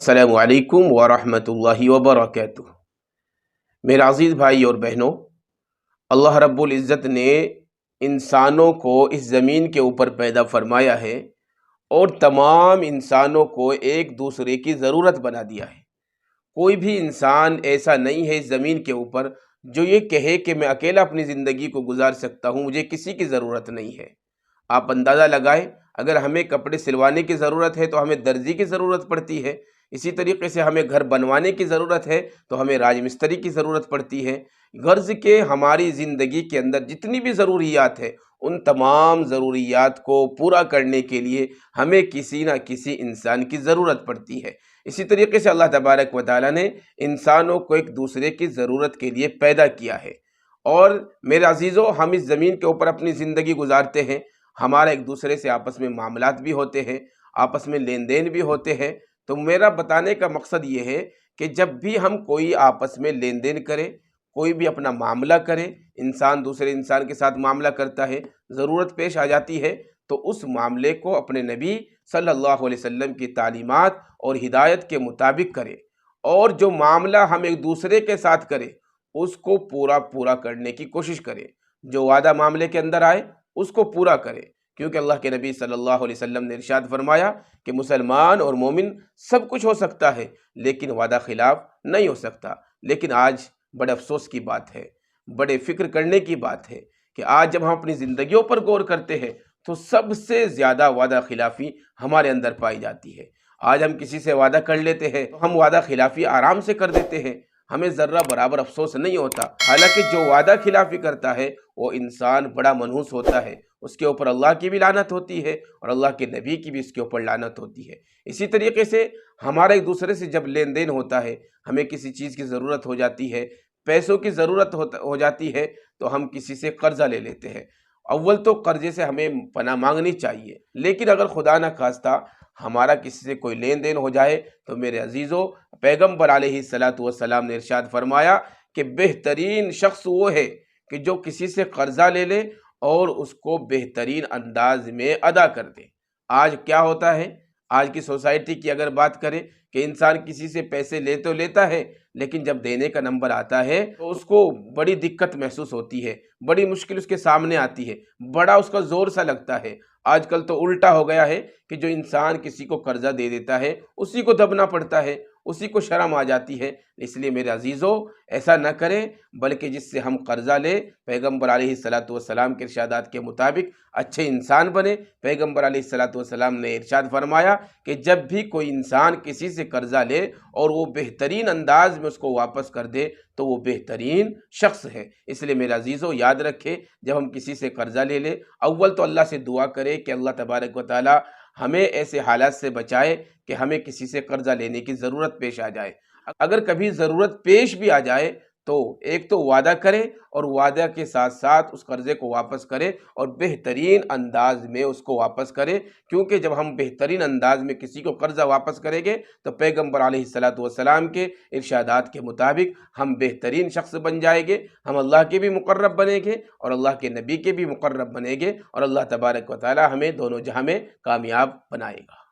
السلام علیکم ورحمۃ اللہ وبرکاتہ۔ میرے عزیز بھائی اور بہنوں، اللہ رب العزت نے انسانوں کو اس زمین کے اوپر پیدا فرمایا ہے اور تمام انسانوں کو ایک دوسرے کی ضرورت بنا دیا ہے۔ کوئی بھی انسان ایسا نہیں ہے اس زمین کے اوپر جو یہ کہے کہ میں اکیلا اپنی زندگی کو گزار سکتا ہوں، مجھے کسی کی ضرورت نہیں ہے۔ آپ اندازہ لگائیں، اگر ہمیں کپڑے سلوانے کی ضرورت ہے تو ہمیں درزی کی ضرورت پڑتی ہے، اسی طریقے سے ہمیں گھر بنوانے کی ضرورت ہے تو ہمیں راج مستری کی ضرورت پڑتی ہے۔ غرض کہ ہماری زندگی کے اندر جتنی بھی ضروریات ہے، ان تمام ضروریات کو پورا کرنے کے لیے ہمیں کسی نہ کسی انسان کی ضرورت پڑتی ہے۔ اسی طریقے سے اللہ تبارک و تعالیٰ نے انسانوں کو ایک دوسرے کی ضرورت کے لیے پیدا کیا ہے۔ اور میرے عزیزو، ہم اس زمین کے اوپر اپنی زندگی گزارتے ہیں، ہمارا ایک دوسرے سے آپس میں معاملات بھی ہوتے ہیں، آپس میں لین دین بھی ہوتے ہیں۔ تو میرا بتانے کا مقصد یہ ہے کہ جب بھی ہم کوئی آپس میں لین دین کریں، کوئی بھی اپنا معاملہ کرے، انسان دوسرے انسان کے ساتھ معاملہ کرتا ہے، ضرورت پیش آ جاتی ہے تو اس معاملے کو اپنے نبی صلی اللہ علیہ وسلم کی تعلیمات اور ہدایت کے مطابق کرے، اور جو معاملہ ہم ایک دوسرے کے ساتھ کریں اس کو پورا کرنے کی کوشش کرے۔ جو وعدہ معاملے کے اندر آئے اس کو پورا کرے، کیونکہ اللہ کے نبی صلی اللہ علیہ وسلم نے ارشاد فرمایا کہ مسلمان اور مومن سب کچھ ہو سکتا ہے لیکن وعدہ خلاف نہیں ہو سکتا۔ لیکن آج بڑے افسوس کی بات ہے، بڑے فکر کرنے کی بات ہے کہ آج جب ہم اپنی زندگیوں پر غور کرتے ہیں تو سب سے زیادہ وعدہ خلافی ہمارے اندر پائی جاتی ہے۔ آج ہم کسی سے وعدہ کر لیتے ہیں تو ہم وعدہ خلافی آرام سے کر دیتے ہیں، ہمیں ذرہ برابر افسوس نہیں ہوتا۔ حالانکہ جو وعدہ خلافی کرتا ہے وہ انسان بڑا منحوس ہوتا ہے، اس کے اوپر اللہ کی بھی لعنت ہوتی ہے اور اللہ کے نبی کی بھی اس کے اوپر لعنت ہوتی ہے۔ اسی طریقے سے ہمارا ایک دوسرے سے جب لین دین ہوتا ہے، ہمیں کسی چیز کی ضرورت ہو جاتی ہے، پیسوں کی ضرورت ہو جاتی ہے تو ہم کسی سے قرضہ لے لیتے ہیں۔ اول تو قرضے سے ہمیں پناہ مانگنی چاہیے، لیکن اگر خدا نہ خواستہ ہمارا کسی سے کوئی لین دین ہو جائے تو میرے عزیزو، پیغمبر علیہ السلام نے ارشاد فرمایا کہ بہترین شخص وہ ہے کہ جو کسی سے قرضہ لے لے اور اس کو بہترین انداز میں ادا کر دے۔ آج کیا ہوتا ہے، آج کی سوسائٹی کی اگر بات کریں کہ انسان کسی سے پیسے لے تو لیتا ہے لیکن جب دینے کا نمبر آتا ہے تو اس کو بڑی دقت محسوس ہوتی ہے، بڑی مشکل اس کے سامنے آتی ہے، بڑا اس کا زور سا لگتا ہے۔ آج کل تو الٹا ہو گیا ہے کہ جو انسان کسی کو قرضہ دے دیتا ہے اسی کو دبنا پڑتا ہے، اسی کو شرم آ جاتی ہے۔ اس لیے میرے عزیزو، ایسا نہ کریں، بلکہ جس سے ہم قرضہ لیں پیغمبر علیہ السلام کے ارشادات کے مطابق اچھے انسان بنے۔ پیغمبر علیہ السلام نے ارشاد فرمایا کہ جب بھی کوئی انسان کسی سے قرضہ لے اور وہ بہترین انداز میں اس کو واپس کر دے تو وہ بہترین شخص ہے۔ اس لیے میرے عزیزو، یاد رکھے، جب ہم کسی سے قرضہ لے لیں، اول تو اللہ سے دعا کرے کہ اللہ تبارک و تعالی ہمیں ایسے حالات سے بچائے کہ ہمیں کسی سے قرضہ لینے کی ضرورت پیش آ جائے۔ اگر کبھی ضرورت پیش بھی آ جائے تو ایک تو وعدہ کرے اور وعدہ کے ساتھ ساتھ اس قرضے کو واپس کرے اور بہترین انداز میں اس کو واپس کرے، کیونکہ جب ہم بہترین انداز میں کسی کو قرضہ واپس کریں گے تو پیغمبر علیہ السلام کے ارشادات کے مطابق ہم بہترین شخص بن جائیں گے، ہم اللہ کے بھی مقرب بنیں گے اور اللہ کے نبی کے بھی مقرب بنیں گے، اور اللہ تبارک و تعالی ہمیں دونوں جہاں میں کامیاب بنائے گا۔